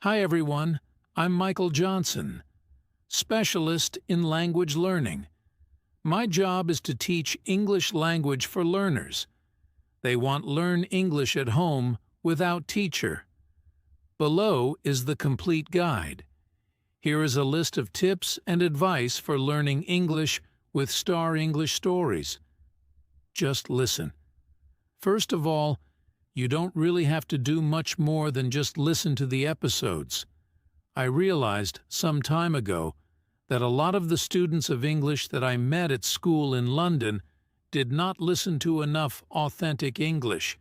Hi everyone, I'm Michael Johnson, specialist in language learning. My job is to teach English language for learners. They want learn English at home without teacher. Below is the complete guide. Here is a list of tips and advice for learning English with Star English Stories. Just listen. First of all, you don't really have to do much more than just listen to the episodes. I realized some time ago that a lot of the students of English that I met at school in London did not listen to enough authentic English.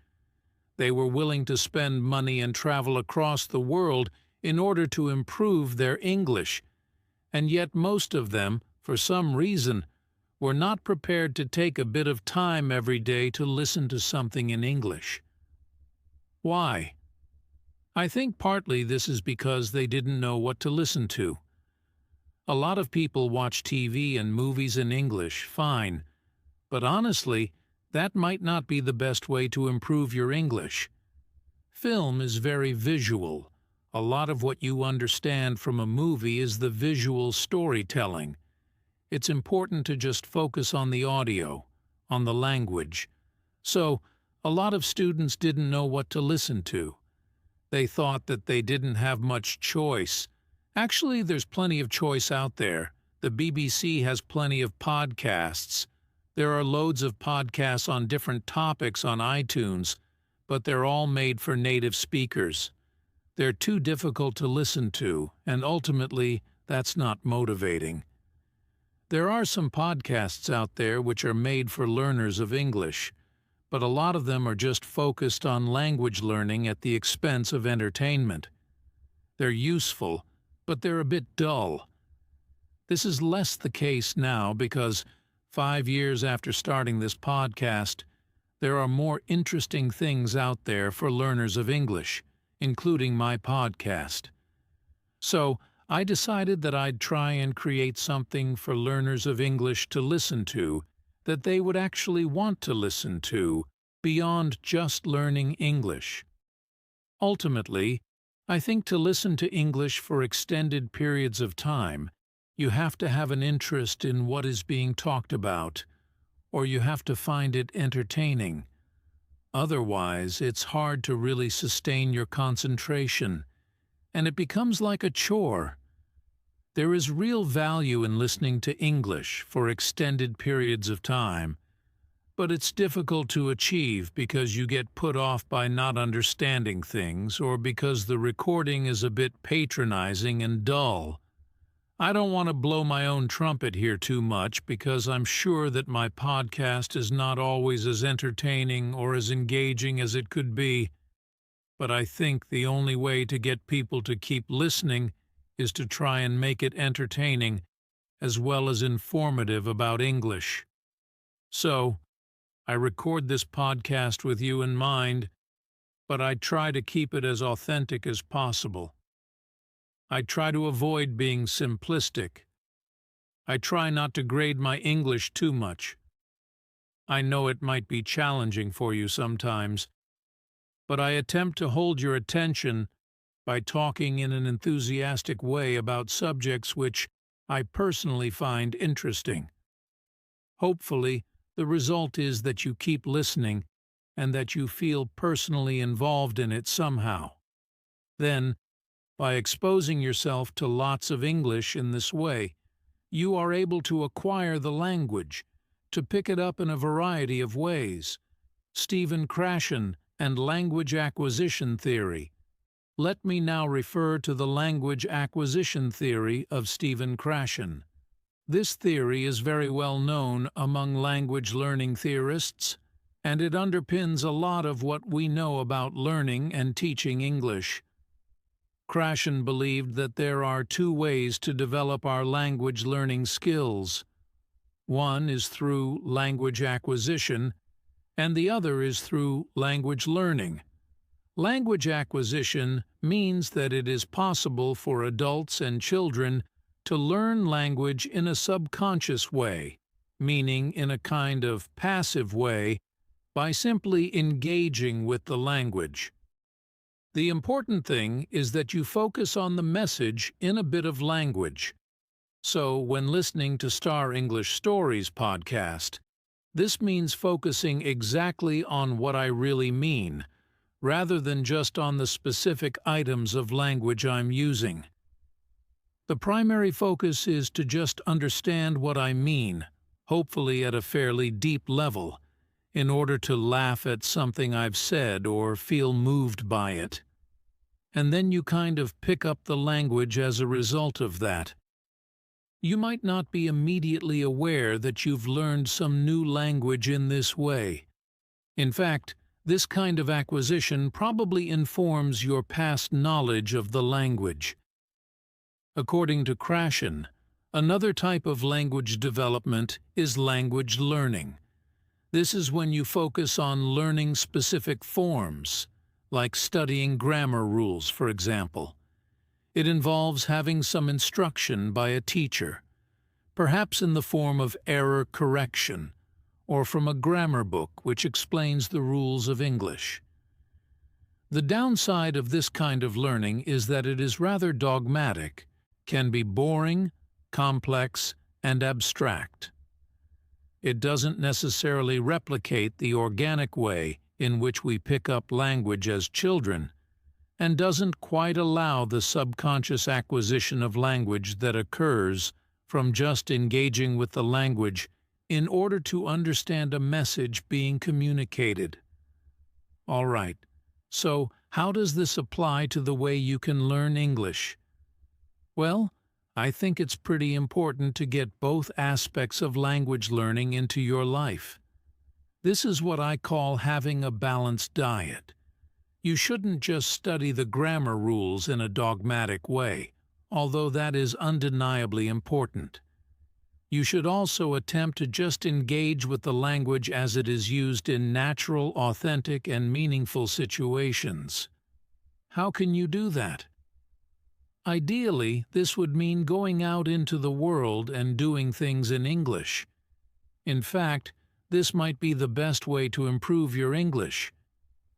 They were willing to spend money and travel across the world in order to improve their English, and yet most of them, for some reason, were not prepared to take a bit of time every day to listen to something in English. Why? I think partly this is because they didn't know what to listen to. A lot of people watch TV and movies in English, fine, but honestly, that might not be the best way to improve your English. Film is very visual. A lot of what you understand from a movie is the visual storytelling. It's important to just focus on the audio, on the language. So, a lot of students didn't know what to listen to. They thought that they didn't have much choice. Actually, there's plenty of choice out there. The BBC has plenty of podcasts. There are loads of podcasts on different topics on iTunes, but they're all made for native speakers. They're too difficult to listen to, and ultimately, that's not motivating. There are some podcasts out there which are made for learners of English, but a lot of them are just focused on language learning at the expense of entertainment. They're useful, but they're a bit dull. This is less the case now because 5 years after starting this podcast, there are more interesting things out there for learners of English, including my podcast. So, I decided that I'd try and create something for learners of English to listen to that they would actually want to listen to beyond just learning English. Ultimately, I think to listen to English for extended periods of time, you have to have an interest in what is being talked about, or you have to find it entertaining. Otherwise, it's hard to really sustain your concentration, and it becomes like a chore. There is real value in listening to English for extended periods of time, but it's difficult to achieve because you get put off by not understanding things or because the recording is a bit patronizing and dull. I don't want to blow my own trumpet here too much because I'm sure that my podcast is not always as entertaining or as engaging as it could be, but I think the only way to get people to keep listening is to try and make it entertaining as well as informative about English. So, I record this podcast with you in mind, but I try to keep it as authentic as possible. I try to avoid being simplistic. I try not to grade my English too much. I know it might be challenging for you sometimes, but I attempt to hold your attention by talking in an enthusiastic way about subjects which I personally find interesting. Hopefully, the result is that you keep listening and that you feel personally involved in it somehow. Then, by exposing yourself to lots of English in this way, you are able to acquire the language, to pick it up in a variety of ways. Stephen Krashen and language acquisition theory. Let me now refer to the language acquisition theory of Stephen Krashen. This theory is very well known among language learning theorists, and it underpins a lot of what we know about learning and teaching English. Krashen believed that there are two ways to develop our language learning skills. One is through language acquisition, and the other is through language learning. Language acquisition means that it is possible for adults and children to learn language in a subconscious way, meaning in a kind of passive way, by simply engaging with the language. The important thing is that you focus on the message in a bit of language. So, when listening to Star English Stories podcast, this means focusing exactly on what I really mean, rather than just on the specific items of language I'm using. The primary focus is to just understand what I mean, hopefully at a fairly deep level, in order to laugh at something I've said or feel moved by it. And then you kind of pick up the language as a result of that. You might not be immediately aware that you've learned some new language in this way. In fact, this kind of acquisition probably informs your past knowledge of the language. According to Krashen, another type of language development is language learning. This is when you focus on learning specific forms, like studying grammar rules, for example. It involves having some instruction by a teacher, perhaps in the form of error correction, or from a grammar book which explains the rules of English. The downside of this kind of learning is that it is rather dogmatic, can be boring, complex, and abstract. It doesn't necessarily replicate the organic way in which we pick up language as children, and doesn't quite allow the subconscious acquisition of language that occurs from just engaging with the language in order to understand a message being communicated. All right, so how does this apply to the way you can learn English? Well, I think it's pretty important to get both aspects of language learning into your life. This is what I call having a balanced diet. You shouldn't just study the grammar rules in a dogmatic way, although that is undeniably important. You should also attempt to just engage with the language as it is used in natural, authentic, and meaningful situations. How can you do that? Ideally, this would mean going out into the world and doing things in English. In fact, this might be the best way to improve your English.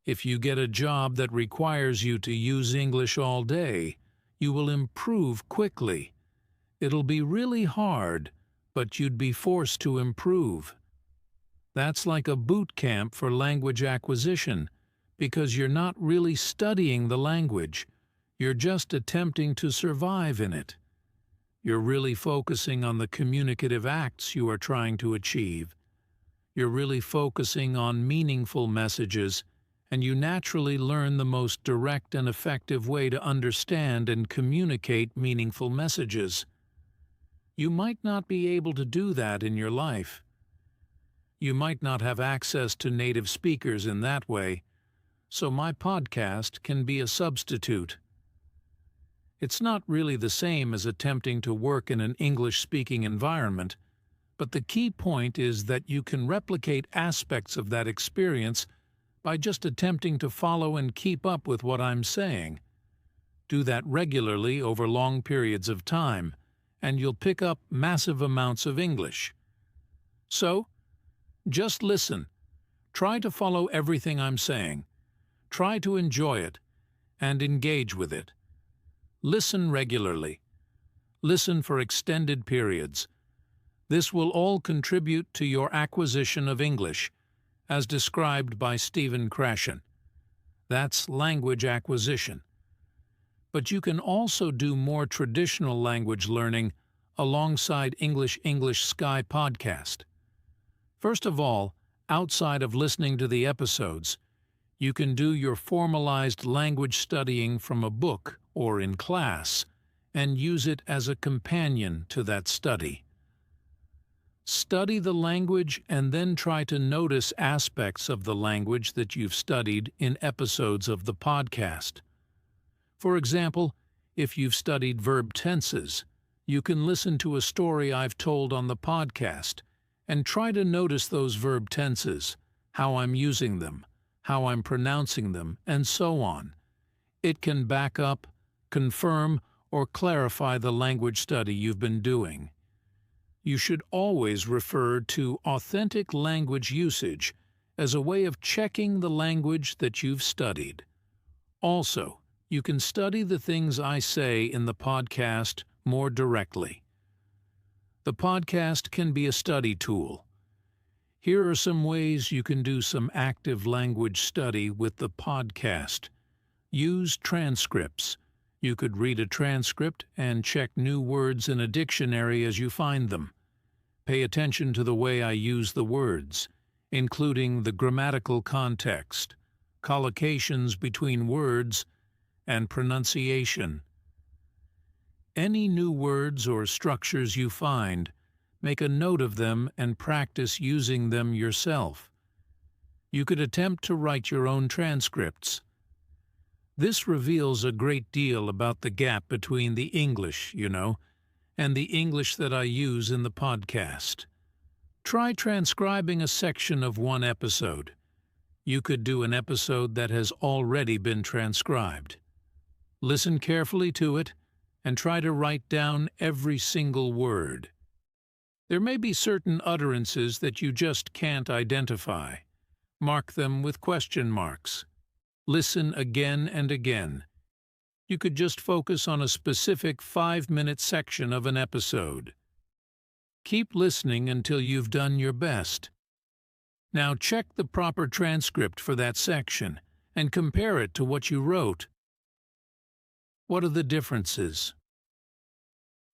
If you get a job that requires you to use English all day, you will improve quickly. It'll be really hard, but you'd be forced to improve. That's like a boot camp for language acquisition, because you're not really studying the language. You're just attempting to survive in it. You're really focusing on the communicative acts you are trying to achieve. You're really focusing on meaningful messages, and you naturally learn the most direct and effective way to understand and communicate meaningful messages. You might not be able to do that in your life. You might not have access to native speakers in that way, so my podcast can be a substitute. It's not really the same as attempting to work in an English-speaking environment, but the key point is that you can replicate aspects of that experience by just attempting to follow and keep up with what I'm saying. Do that regularly over long periods of time, and you'll pick up massive amounts of English. So, just listen. Try to follow everything I'm saying. Try to enjoy it, and engage with it. Listen regularly. Listen for extended periods. This will all contribute to your acquisition of English, as described by Stephen Krashen. That's language acquisition. But you can also do more traditional language learning alongside English Sky podcast. First of all, outside of listening to the episodes, you can do your formalized language studying from a book or in class, and use it as a companion to that study. Study the language and then try to notice aspects of the language that you've studied in episodes of the podcast. For example, if you've studied verb tenses, you can listen to a story I've told on the podcast and try to notice those verb tenses, how I'm using them, how I'm pronouncing them, and so on. It can back up, confirm, or clarify the language study you've been doing. You should always refer to authentic language usage as a way of checking the language that you've studied. Also, you can study the things I say in the podcast more directly. The podcast can be a study tool. Here are some ways you can do some active language study with the podcast. Use transcripts. You could read a transcript and check new words in a dictionary as you find them. Pay attention to the way I use the words, including the grammatical context, collocations between words, and pronunciation. Any new words or structures you find, make a note of them and practice using them yourself. You could attempt to write your own transcripts. This reveals a great deal about the gap between the English, and the English that I use in the podcast. Try transcribing a section of one episode. You could do an episode that has already been transcribed. Listen carefully to it and try to write down every single word. There may be certain utterances that you just can't identify. Mark them with question marks. Listen again and again. You could just focus on a specific 5-minute section of an episode. Keep listening until you've done your best. Now check the proper transcript for that section and compare it to what you wrote. What are the differences?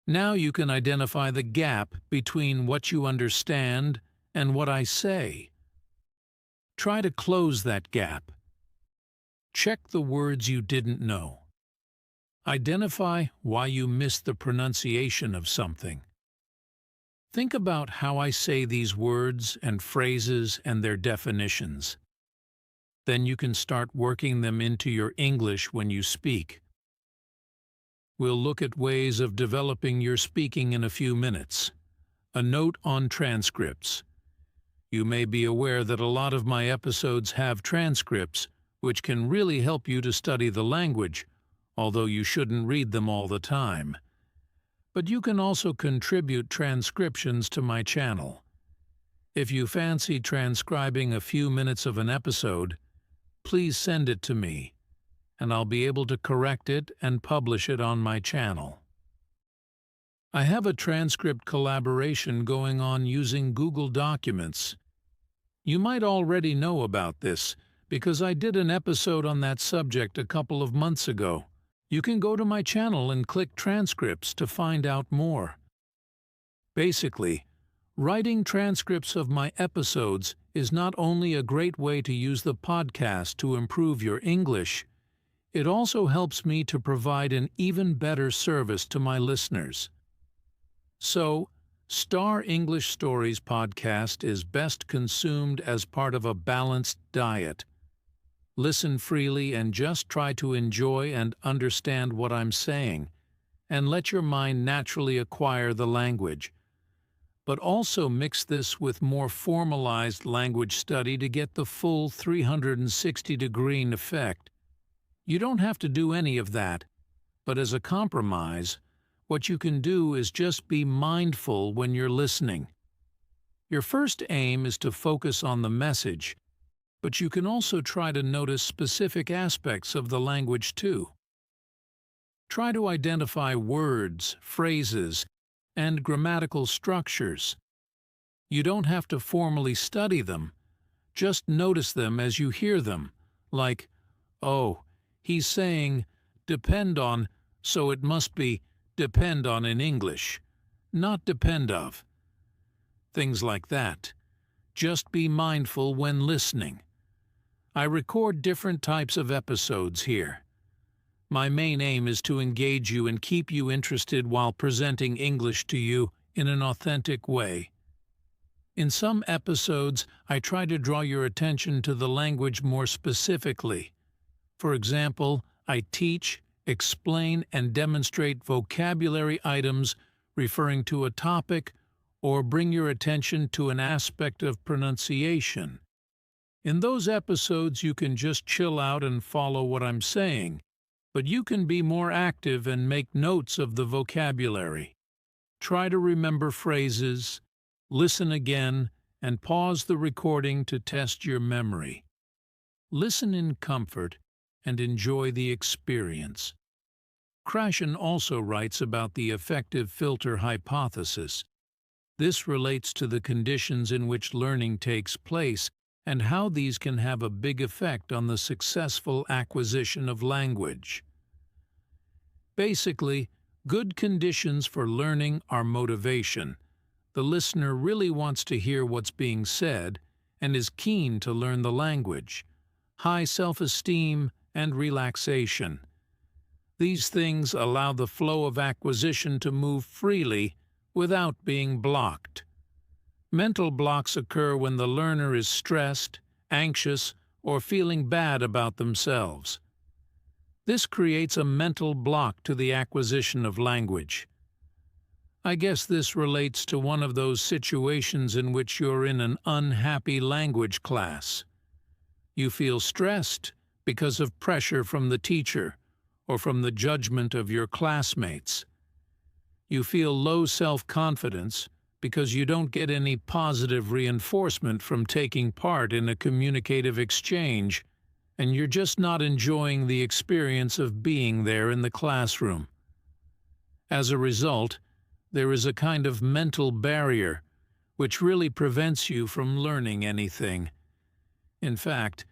Now you can identify the gap between what you understand and what I say. Try to close that gap. Check the words you didn't know. Identify why you missed the pronunciation of something. Think about how I say these words and phrases and their definitions. Then you can start working them into your English when you speak. We'll look at ways of developing your speaking in a few minutes. A note on transcripts. You may be aware that a lot of my episodes have transcripts, which can really help you to study the language, although you shouldn't read them all the time. But you can also contribute transcriptions to my channel. If you fancy transcribing a few minutes of an episode, please send it to me, and I'll be able to correct it and publish it on my channel. I have a transcript collaboration going on using Google Documents. You might already know about this, because I did an episode on that subject a couple of months ago. You can go to my channel and click transcripts to find out more. Basically, writing transcripts of my episodes is not only a great way to use the podcast to improve your English, it also helps me to provide an even better service to my listeners. So, Star English Stories podcast is best consumed as part of a balanced diet. Listen freely and just try to enjoy and understand what I'm saying, and let your mind naturally acquire the language. But also mix this with more formalized language study to get the full 360-degree effect. You don't have to do any of that, but as a compromise, what you can do is just be mindful when you're listening. Your first aim is to focus on the message, but you can also try to notice specific aspects of the language too. Try to identify words, phrases, and grammatical structures. You don't have to formally study them. Just notice them as you hear them, like, oh, he's saying depend on, so it must be depend on in English, not depend of. Things like that. Just be mindful when listening. I record different types of episodes here. My main aim is to engage you and keep you interested while presenting English to you in an authentic way. In some episodes, I try to draw your attention to the language more specifically. For example, I teach, explain, and demonstrate vocabulary items referring to a topic or bring your attention to an aspect of pronunciation. In those episodes, you can just chill out and follow what I'm saying, but you can be more active and make notes of the vocabulary. Try to remember phrases, listen again, and pause the recording to test your memory. Listen in comfort and enjoy the experience. Krashen also writes about the effective filter hypothesis. This relates to the conditions in which learning takes place and how these can have a big effect on the successful acquisition of language. Basically, good conditions for learning are motivation. The listener really wants to hear what's being said and is keen to learn the language, high self-esteem, and relaxation. These things allow the flow of acquisition to move freely without being blocked. Mental blocks occur when the learner is stressed, anxious, or feeling bad about themselves. This creates a mental block to the acquisition of language. I guess this relates to one of those situations in which you're in an unhappy language class. You feel stressed because of pressure from the teacher or from the judgment of your classmates. You feel low self-confidence because you don't get any positive reinforcement from taking part in a communicative exchange, and you're just not enjoying the experience of being there in the classroom. As a result, there is a kind of mental barrier which really prevents you from learning anything. In fact,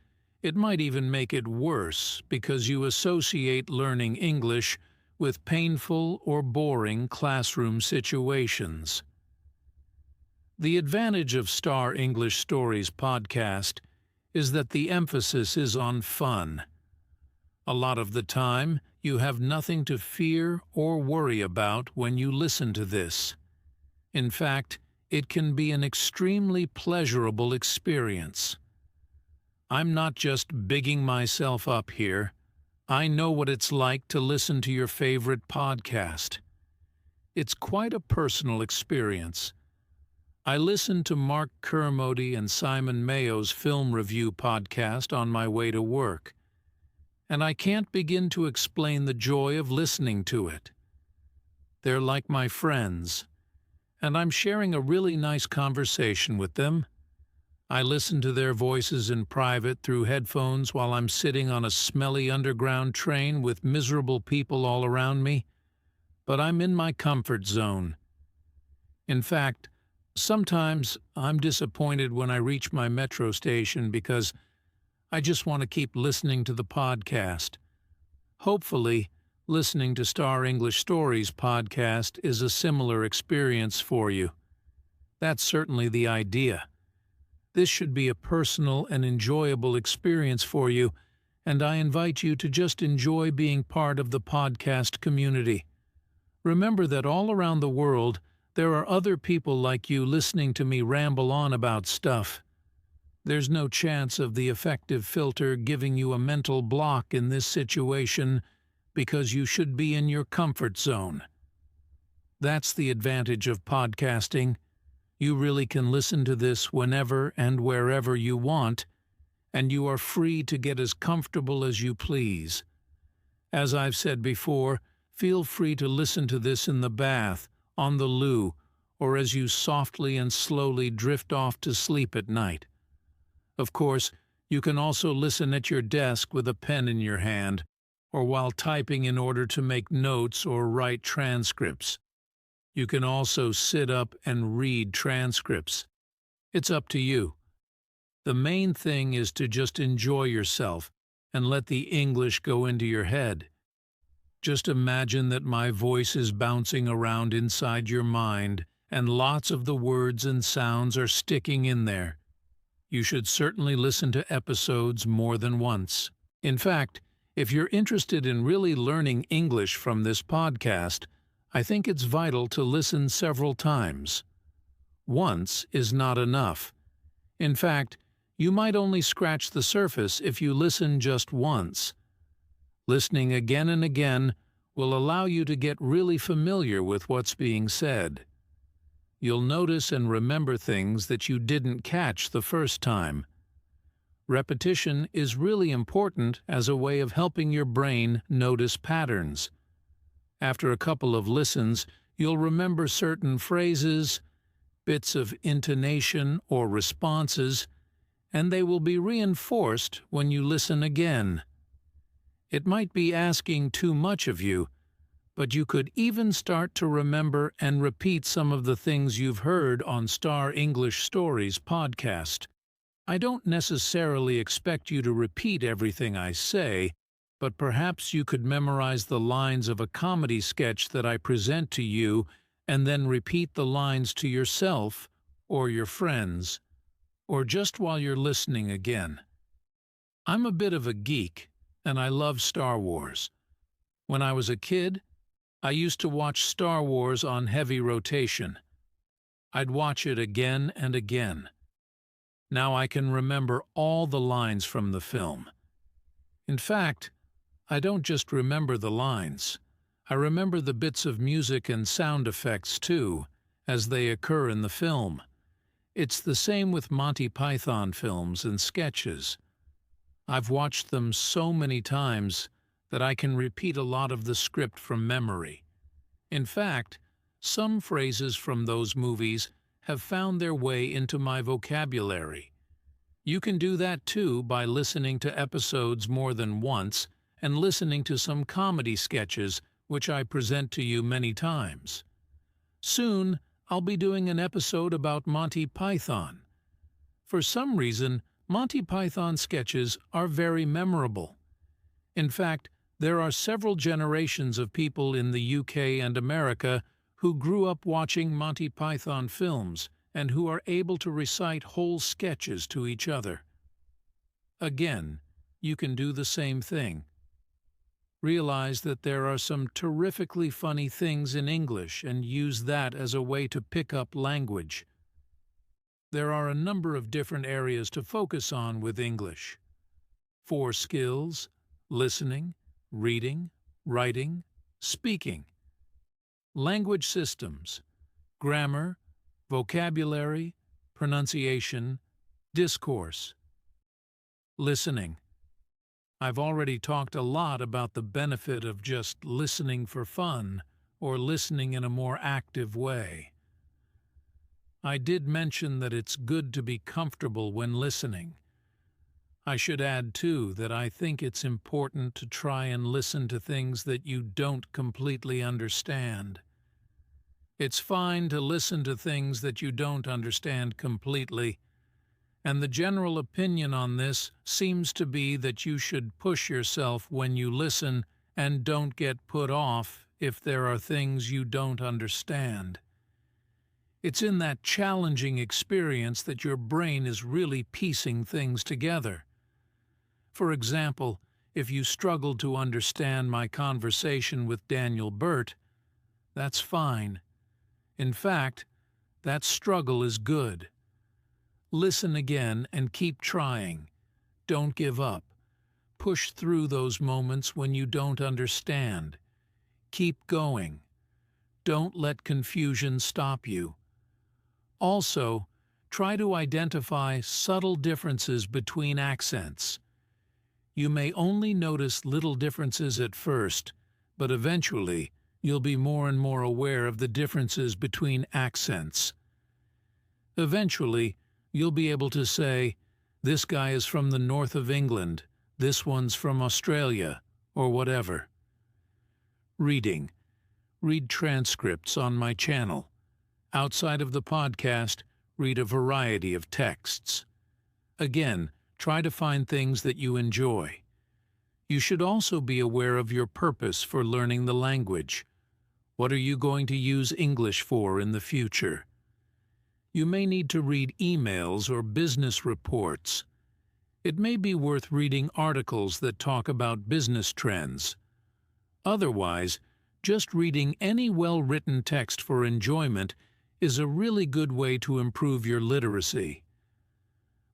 it might even make it worse because you associate learning English with painful or boring classroom situations. The advantage of Star English Stories podcast is that the emphasis is on fun. A lot of the time, you have nothing to fear or worry about when you listen to this. In fact, it can be an extremely pleasurable experience. I'm not just bigging myself up here. I know what it's like to listen to your favorite podcast. It's quite a personal experience. I listen to Mark Kermode and Simon Mayo's film review podcast on my way to work, and I can't begin to explain the joy of listening to it. They're like my friends, and I'm sharing a really nice conversation with them. I listen to their voices in private through headphones while I'm sitting on a smelly underground train with miserable people all around me, but I'm in my comfort zone. In fact, sometimes I'm disappointed when I reach my metro station because I just want to keep listening to the podcast. Hopefully, listening to Star English Stories podcast is a similar experience for you. That's certainly the idea. This should be a personal and enjoyable experience for you, and I invite you to just enjoy being part of the podcast community. Remember that all around the world, there are other people like you listening to me ramble on about stuff. There's no chance of the effective filter giving you a mental block in this situation because you should be in your comfort zone. That's the advantage of podcasting. You really can listen to this whenever and wherever you want, and you are free to get as comfortable as you please. As I've said before, feel free to listen to this in the bath, on the loo, or as you softly and slowly drift off to sleep at night. Of course, you can also listen at your desk with a pen in your hand, or while typing in order to make notes or write transcripts. You can also sit up and read transcripts. It's up to you. The main thing is to just enjoy yourself and let the English go into your head. Just imagine that my voice is bouncing around inside your mind, and lots of the words and sounds are sticking in there. You should certainly listen to episodes more than once. In fact, if you're interested in really learning English from this podcast, I think it's vital to listen several times. Once is not enough. In fact, you might only scratch the surface if you listen just once. Listening again and again will allow you to get really familiar with what's being said. You'll notice and remember things that you didn't catch the first time. Repetition is really important as a way of helping your brain notice patterns. After a couple of listens, you'll remember certain phrases, bits of intonation or responses, and they will be reinforced when you listen again. It might be asking too much of you, but you could even start to remember and repeat some of the things you've heard on Star English Stories podcast. I don't necessarily expect you to repeat everything I say, but perhaps you could memorize the lines of a comedy sketch that I present to you and then repeat the lines to yourself or your friends, or just while you're listening again. I'm a bit of a geek, and I love Star Wars. When I was a kid, I used to watch Star Wars on heavy rotation. I'd watch it again and again. Now I can remember all the lines from the film. In fact, I don't just remember the lines. I remember the bits of music and sound effects too, as they occur in the film. It's the same with Monty Python films and sketches. I've watched them so many times that I can repeat a lot of the script from memory. In fact, some phrases from those movies have found their way into my vocabulary. You can do that too by listening to episodes more than once and listening to some comedy sketches which I present to you many times. Soon, I'll be doing an episode about Monty Python. For some reason, Monty Python sketches are very memorable. In fact, there are several generations of people in the UK and America who grew up watching Monty Python films and who are able to recite whole sketches to each other. Again, you can do the same thing. Realize that there are some terrifically funny things in English and use that as a way to pick up language. There are a number of different areas to focus on with English. 4 skills: listening, reading, writing, speaking. Language systems: grammar, vocabulary, pronunciation, discourse. Listening. I've already talked a lot about the benefit of just listening for fun or listening in a more active way. I did mention that it's good to be comfortable when listening. I should add, too, that I think it's important to try and listen to things that you don't completely understand. It's fine to listen to things that you don't understand completely, and the general opinion on this seems to be that you should push yourself when you listen and don't get put off if there are things you don't understand. It's in that challenging experience that your brain is really piecing things together. For example, if you struggled to understand my conversation with Daniel Burt, that's fine. In fact, that struggle is good. Listen again and keep trying. Don't give up. Push through those moments when you don't understand. Keep going. Don't let confusion stop you. Also, try to identify subtle differences between accents. You may only notice little differences at first, but eventually you'll be more and more aware of the differences between accents. Eventually, you'll be able to say, this guy is from the north of England, this one's from Australia, or whatever. Reading. Read transcripts on my channel. Outside of the podcast, read a variety of texts. Again, try to find things that you enjoy. You should also be aware of your purpose for learning the language. What are you going to use English for in the future? You may need to read emails or business reports. It may be worth reading articles that talk about business trends. Otherwise, just reading any well-written text for enjoyment is a really good way to improve your literacy.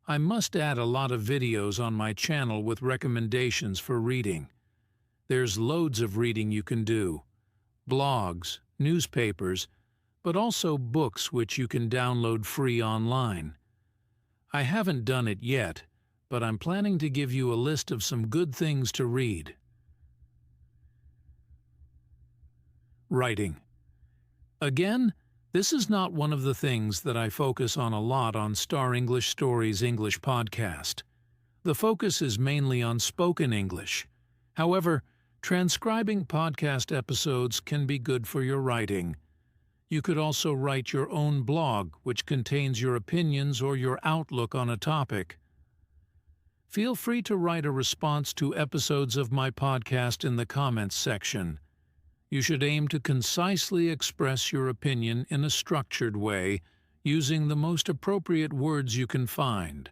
I must add a lot of videos on my channel with recommendations for reading. There's loads of reading you can do. Blogs, newspapers, but also books which you can download free online. I haven't done it yet, but I'm planning to give you a list of some good things to read. Writing. Again, this is not one of the things that I focus on a lot on Star English Stories English podcast. The focus is mainly on spoken English. However, transcribing podcast episodes can be good for your writing. You could also write your own blog, which contains your opinions or your outlook on a topic. Feel free to write a response to episodes of my podcast in the comments section. You should aim to concisely express your opinion in a structured way, using the most appropriate words you can find,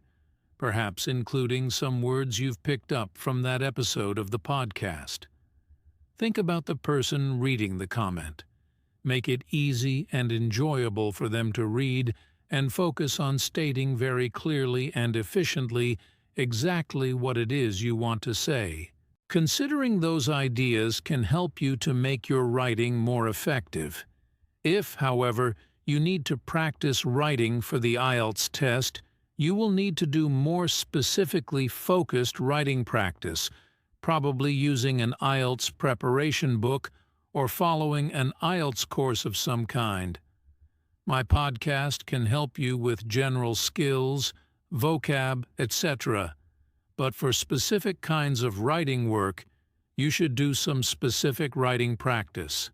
perhaps including some words you've picked up from that episode of the podcast. Think about the person reading the comment. Make it easy and enjoyable for them to read, and focus on stating very clearly and efficiently exactly what it is you want to say. Considering those ideas can help you to make your writing more effective. If, however, you need to practice writing for the IELTS test, you will need to do more specifically focused writing practice, probably using an IELTS preparation book or following an IELTS course of some kind. My podcast can help you with general skills, vocab, etc. But for specific kinds of writing work, you should do some specific writing practice.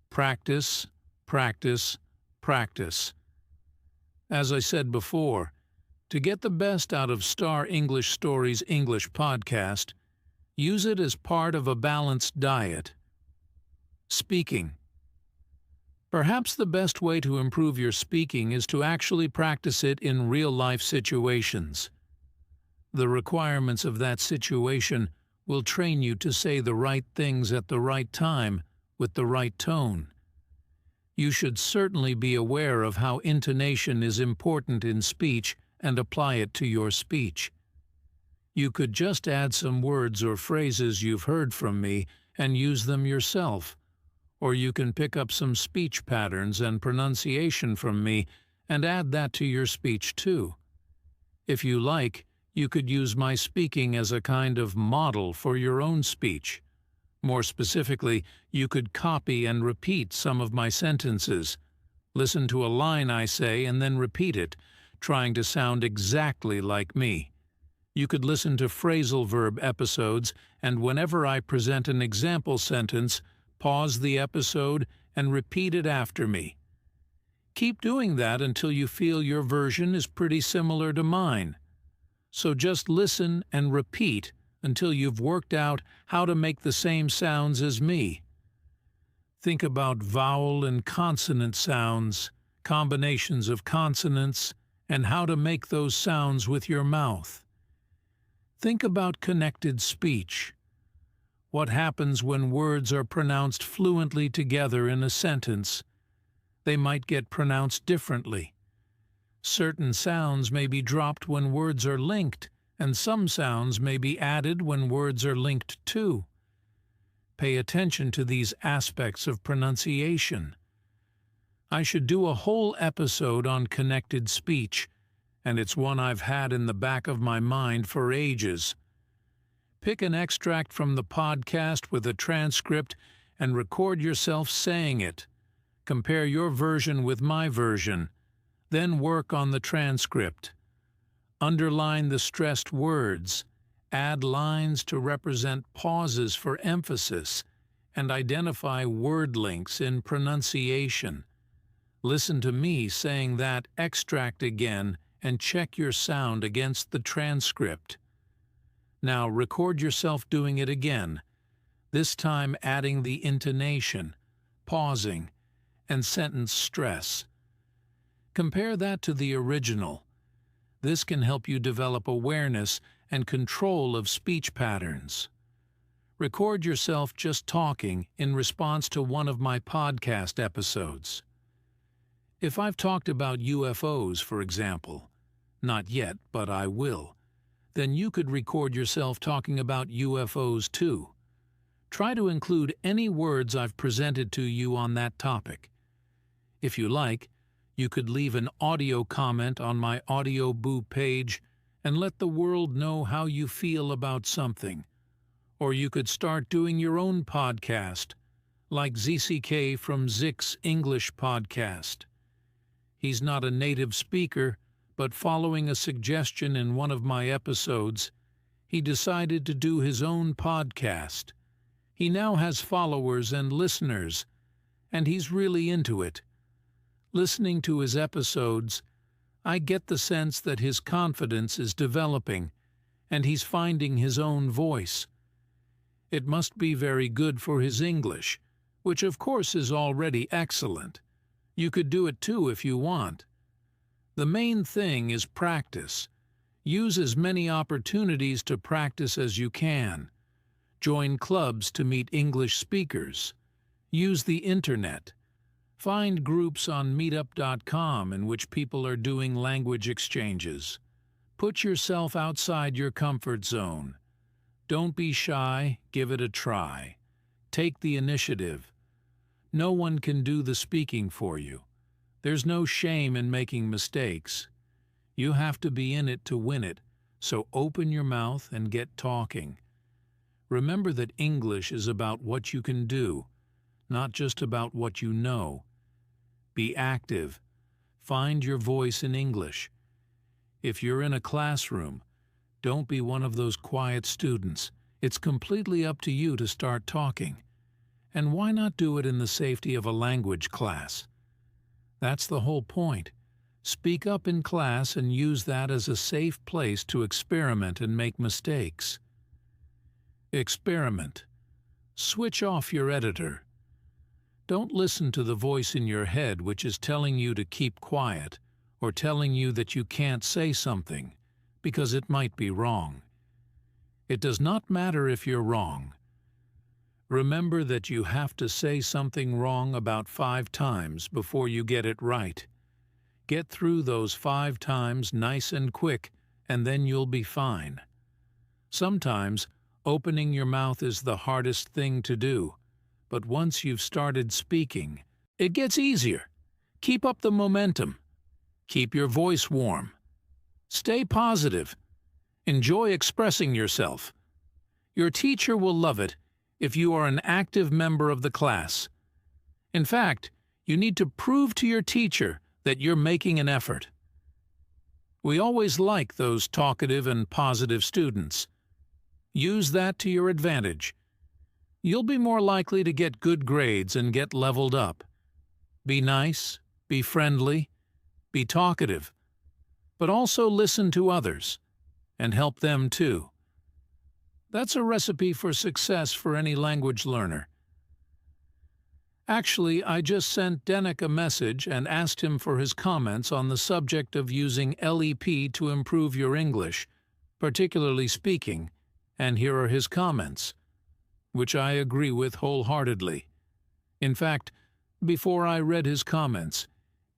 Practice, practice, practice. As I said before, to get the best out of Star English Stories English podcast, use it as part of a balanced diet. Speaking. Perhaps the best way to improve your speaking is to actually practice it in real-life situations. The requirements of that situation will train you to say the right things at the right time with the right tone. You should certainly be aware of how intonation is important in speech and apply it to your speech. You could just add some words or phrases you've heard from me and use them yourself. Or you can pick up some speech patterns and pronunciation from me and add that to your speech too. If you like, you could use my speaking as a kind of model for your own speech. More specifically, you could copy and repeat some of my sentences. Listen to a line I say and then repeat it, trying to sound exactly like me. You could listen to phrasal verb episodes, and whenever I present an example sentence, pause the episode and repeat it after me. Keep doing that until you feel your version is pretty similar to mine. So just listen and repeat until you've worked out how to make the same sounds as me. Think about vowel and consonant sounds, combinations of consonants, and how to make those sounds with your mouth. Think about connected speech. What happens when words are pronounced fluently together in a sentence? They might get pronounced differently. Certain sounds may be dropped when words are linked, and some sounds may be added when words are linked too. Pay attention to these aspects of pronunciation. I should do a whole episode on connected speech, and it's one I've had in the back of my mind for ages. Pick an extract from the podcast with a transcript and record yourself saying it. Compare your version with my version. Then work on the transcript. Underline the stressed words. Add lines to represent pauses for emphasis, and identify word links in pronunciation. Listen to me saying that extract again and check your sound against the transcript. Now record yourself doing it again, this time adding the intonation, pausing, and sentence stress. Compare that to the original. This can help you develop awareness and control of speech patterns. Record yourself just talking in response to one of my podcast episodes. If I've talked about UFOs, for example, not yet, but I will, then you could record yourself talking about UFOs too. Try to include any words I've presented to you on that topic. If you like, you could leave an audio comment on my Audio Boo page and let the world know how you feel about something. Or you could start doing your own podcast, like ZCK from Zick's English podcast. He's not a native speaker, but following a suggestion in one of my episodes, He decided to do his own podcast. He now has followers and listeners, and he's really into it. Listening to his episodes, I get the sense that his confidence is developing, and he's finding his own voice. It must be very good for his English, which of course is already excellent. You could do it too if you want. The main thing is practice. Use as many opportunities to practice as you can. Join clubs to meet English speakers. Use the internet. Find groups on meetup.com in which people are doing language exchanges. Put yourself outside your comfort zone. Don't be shy, give it a try. Take the initiative. No one can do the speaking for you. There's no shame in making mistakes. You have to be in it to win it, so open your mouth and get talking. Remember that English is about what you can do, not just about what you know. Be active. Find your voice in English. If you're in a classroom, don't be one of those quiet students. It's completely up to you to start talking. And why not do it in the safety of a language class? That's the whole point. Speak up in class and use that as a safe place to experiment and make mistakes. Experiment. Switch off your editor. Don't listen to the voice in your head which is telling you to keep quiet or telling you that you can't say something, because it might be wrong. It does not matter if you're wrong. Remember that you have to say something wrong about 5 times before you get it right. Get through those 5 times nice and quick, and then you'll be fine. Sometimes, opening your mouth is the hardest thing to do, but once you've started speaking, it gets easier. Keep up the momentum. Keep your voice warm. Stay positive. Enjoy expressing yourself. Your teacher will love it if you are an active member of the class. In fact, you need to prove to your teacher that you're making an effort. We always like those talkative and positive students. Use that to your advantage. You'll be more likely to get good grades and get leveled up. Be nice, be friendly, be talkative, but also listen to others and help them too. That's a recipe for success for any language learner. Actually, I just sent Denik a message and asked him for his comments on the subject of using LEP to improve your English, particularly speaking, and here are his comments, which I agree with wholeheartedly. In fact, before I read his comments,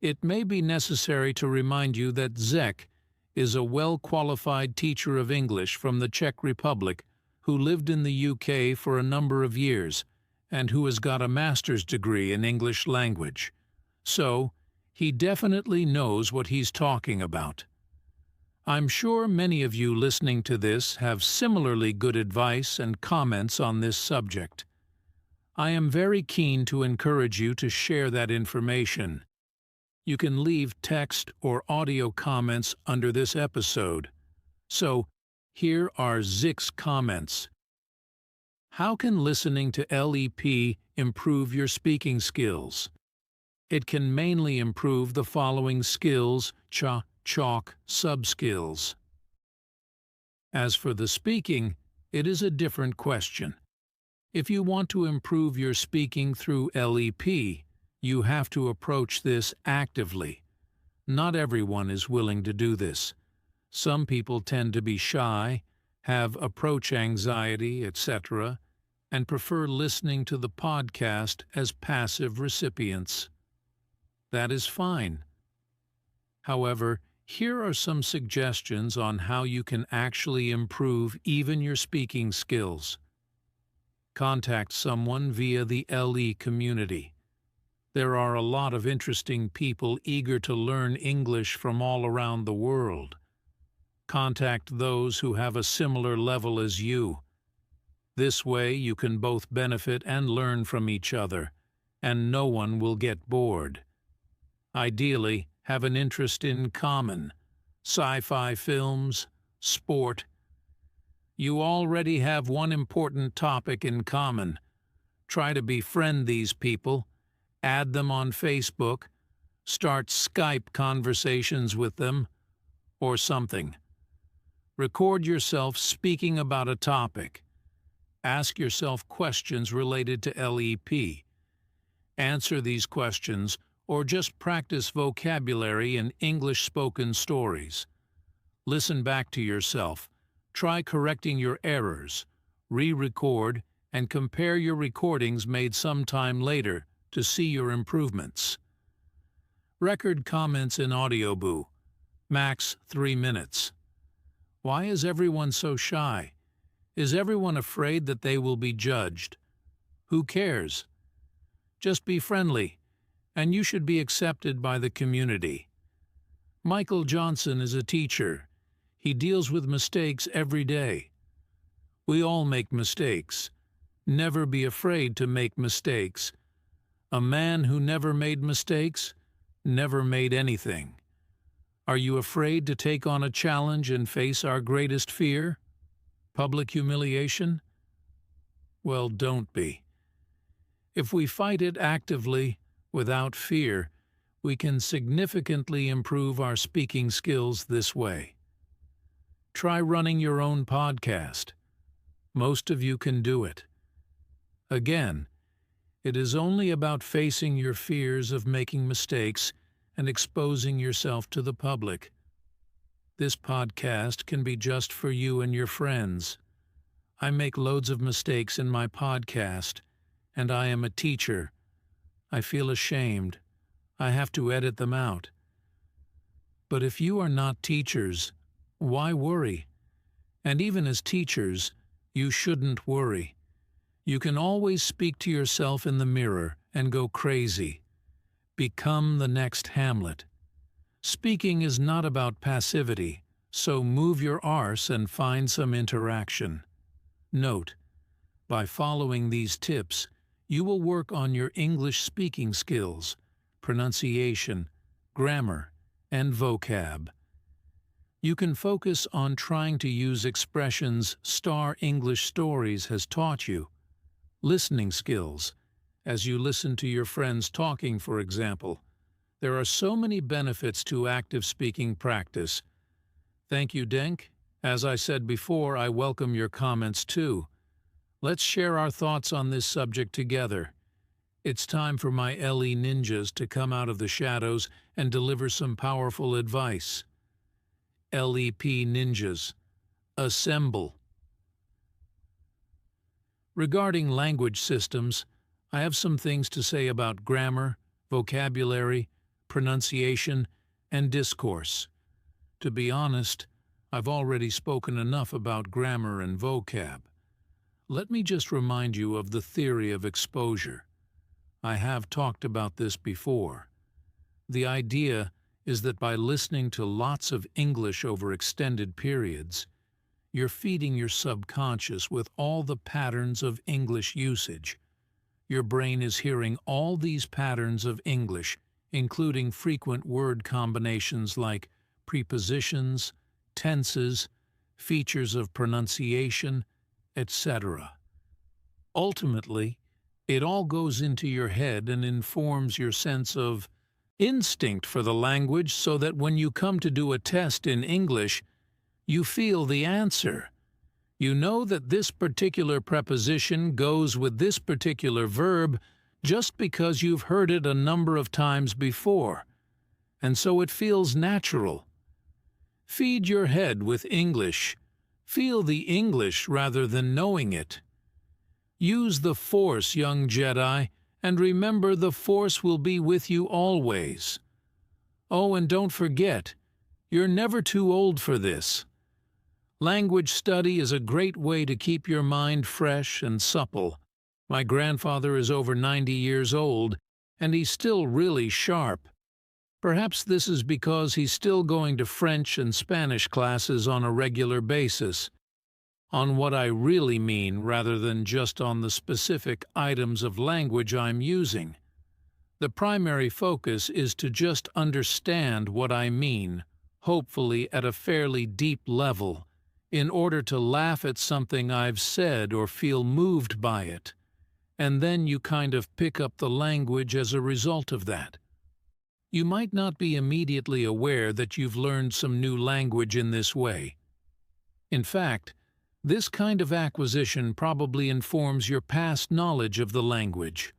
it may be necessary to remind you that Zek is a well-qualified teacher of English from the Czech Republic who lived in the UK for a number of years and who has got a master's degree in English language. So, he definitely knows what he's talking about. I'm sure many of you listening to this have similarly good advice and comments on this subject. I am very keen to encourage you to share that information. You can leave text or audio comments under this episode. So, here are Zek's comments. How can listening to LEP improve your speaking skills? It can mainly improve the following skills, chalk, sub-skills. As for the speaking, it is a different question. If you want to improve your speaking through LEP, you have to approach this actively. Not everyone is willing to do this. Some people tend to be shy, have approach anxiety, etc., and prefer listening to the podcast as passive recipients. That is fine. However, here are some suggestions on how you can actually improve even your speaking skills. Contact someone via the LE community. There are a lot of interesting people eager to learn English from all around the world. Contact those who have a similar level as you. This way you can both benefit and learn from each other, and no one will get bored. Ideally, have an interest in common, sci-fi films, sport. You already have one important topic in common. Try to befriend these people, add them on Facebook, start Skype conversations with them, or something. Record yourself speaking about a topic. Ask yourself questions related to LEP. Answer these questions, or just practice vocabulary and English spoken stories. Listen back to yourself. Try correcting your errors. Re-record and compare your recordings made sometime later to see your improvements. Record comments in Audioboo. Max 3 minutes. Why is everyone so shy? Is everyone afraid that they will be judged? Who cares? Just be friendly, and you should be accepted by the community. Michael Johnson is a teacher. He deals with mistakes every day. We all make mistakes. Never be afraid to make mistakes. A man who never made mistakes never made anything. Are you afraid to take on a challenge and face our greatest fear? Public humiliation? Well, don't be. If we fight it actively, without fear, we can significantly improve our speaking skills this way. Try running your own podcast. Most of you can do it. Again, it is only about facing your fears of making mistakes and exposing yourself to the public. This podcast can be just for you and your friends. I make loads of mistakes in my podcast, and I am a teacher. I feel ashamed. I have to edit them out. But if you are not teachers, why worry? And even as teachers, you shouldn't worry. You can always speak to yourself in the mirror and go crazy. Become the next Hamlet. Speaking is not about passivity, so move your arse and find some interaction. Note, by following these tips, you will work on your English speaking skills, pronunciation, grammar, and vocab. You can focus on trying to use expressions Star English Stories has taught you. Listening skills, as you listen to your friends talking, for example. There are so many benefits to active speaking practice. Thank you, Denk. As I said before, I welcome your comments too. Let's share our thoughts on this subject together. It's time for my LE ninjas to come out of the shadows and deliver some powerful advice. LEP ninjas, assemble. Regarding language systems, I have some things to say about grammar, vocabulary, pronunciation, and discourse. To be honest, I've already spoken enough about grammar and vocab. Let me just remind you of the theory of exposure. I have talked about this before. The idea is that by listening to lots of English over extended periods, you're feeding your subconscious with all the patterns of English usage. Your brain is hearing all these patterns of English, including frequent word combinations like prepositions, tenses, features of pronunciation, etc. Ultimately, it all goes into your head and informs your sense of instinct for the language so that when you come to do a test in English, you feel the answer. You know that this particular preposition goes with this particular verb just because you've heard it a number of times before, and so it feels natural. Feed your head with English. Feel the English rather than knowing it. Use the Force, young Jedi, and remember the Force will be with you always. Oh, and don't forget, you're never too old for this. Language study is a great way to keep your mind fresh and supple. My grandfather is over 90 years old, and he's still really sharp. Perhaps this is because he's still going to French and Spanish classes on a regular basis. On what I really mean rather than just on the specific items of language I'm using. The primary focus is to just understand what I mean, hopefully at a fairly deep level, in order to laugh at something I've said or feel moved by it, and then you kind of pick up the language as a result of that. You might not be immediately aware that you've learned some new language in this way. In fact, this kind of acquisition probably informs your past knowledge of the language.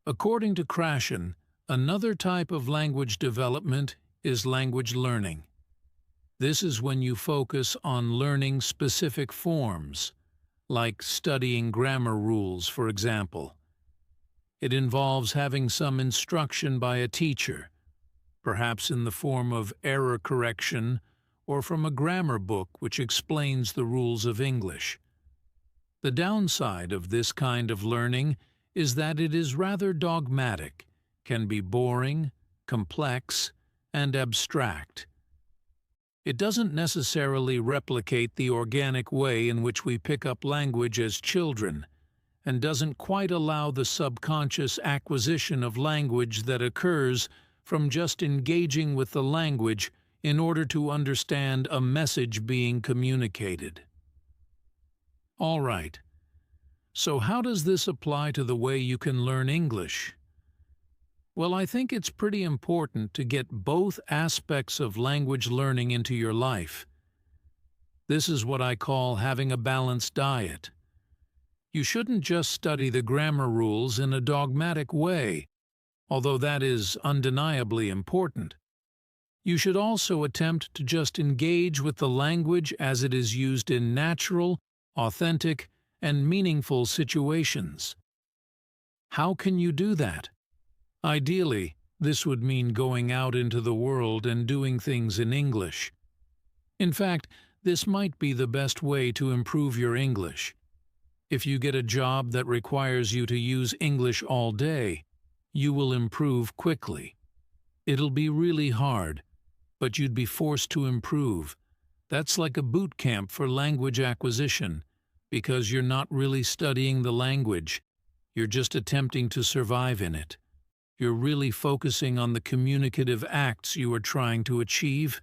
According to Krashen, another type of language development is language learning. This is when you focus on learning specific forms, like studying grammar rules, for example. It involves having some instruction by a teacher, perhaps in the form of error correction or from a grammar book which explains the rules of English. The downside of this kind of learning is that it is rather dogmatic, can be boring, complex, and abstract. It doesn't necessarily replicate the organic way in which we pick up language as children, and doesn't quite allow the subconscious acquisition of language that occurs from just engaging with the language in order to understand a message being communicated. All right. So how does this apply to the way you can learn English? Well, I think it's pretty important to get both aspects of language learning into your life. This is what I call having a balanced diet. You shouldn't just study the grammar rules in a dogmatic way, although that is undeniably important. You should also attempt to just engage with the language as it is used in natural, authentic, and meaningful situations. How can you do that? Ideally, this would mean going out into the world and doing things in English. In fact, this might be the best way to improve your English. If you get a job that requires you to use English all day, you will improve quickly. It'll be really hard, but you'd be forced to improve. That's like a boot camp for language acquisition, because you're not really studying the language. You're just attempting to survive in it. You're really focusing on the communicative acts you are trying to achieve.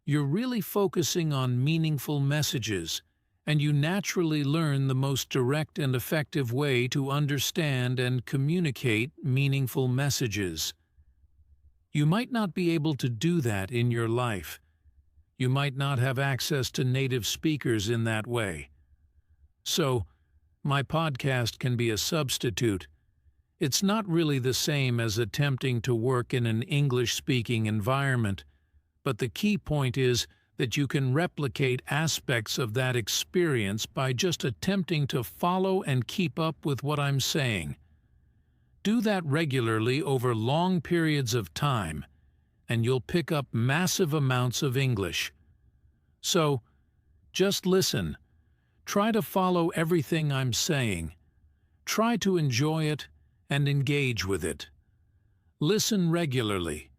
You're really focusing on meaningful messages, and you naturally learn the most direct and effective way to understand and communicate meaningful messages. You might not be able to do that in your life. You might not have access to native speakers in that way. So, my podcast can be a substitute. It's not really the same as attempting to work in an English-speaking environment, but the key point is that you can replicate aspects of that experience by just attempting to follow and keep up with what I'm saying. Do that regularly over long periods of time, and you'll pick up massive amounts of English. So, just listen. Try to follow everything I'm saying. Try to enjoy it and engage with it. Listen regularly.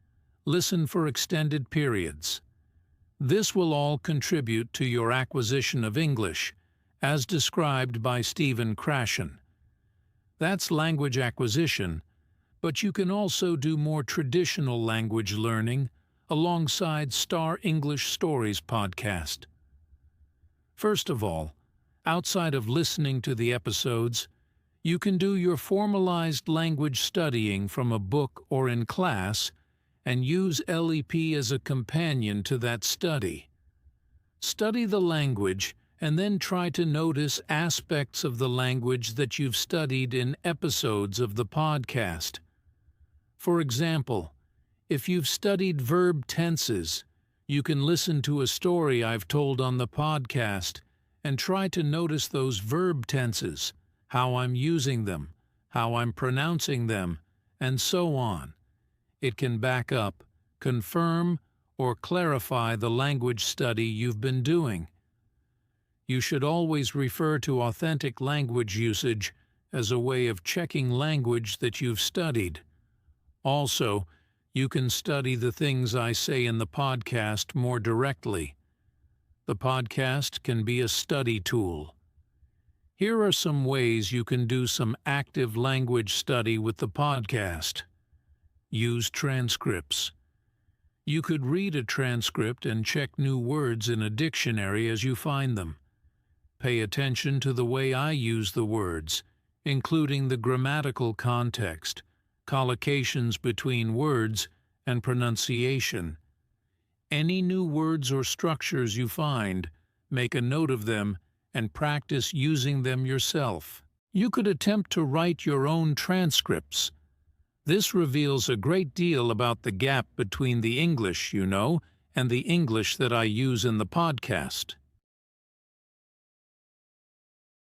Listen for extended periods. This will all contribute to your acquisition of English, as described by Stephen Krashen. That's language acquisition, but you can also do more traditional language learning alongside Star English Stories podcast. First of all, outside of listening to the episodes, you can do your formalized language studying from a book or in class and use LEP as a companion to that study. Study the language and then try to notice aspects of the language that you've studied in episodes of the podcast. For example, if you've studied verb tenses, you can listen to a story I've told on the podcast and try to notice those verb tenses, how I'm using them, how I'm pronouncing them, and so on. It can back up, confirm, or clarify the language study you've been doing. You should always refer to authentic language usage as a way of checking language that you've studied. Also, you can study the things I say in the podcast more directly. The podcast can be a study tool. Here are some ways you can do some active language study with the podcast. Use transcripts. You could read a transcript and check new words in a dictionary as you find them. Pay attention to the way I use the words, including the grammatical context, collocations between words, and pronunciation. Any new words or structures you find, make a note of them and practice using them yourself. You could attempt to write your own transcripts. This reveals a great deal about the gap between the English you know and the English that I use in the podcast.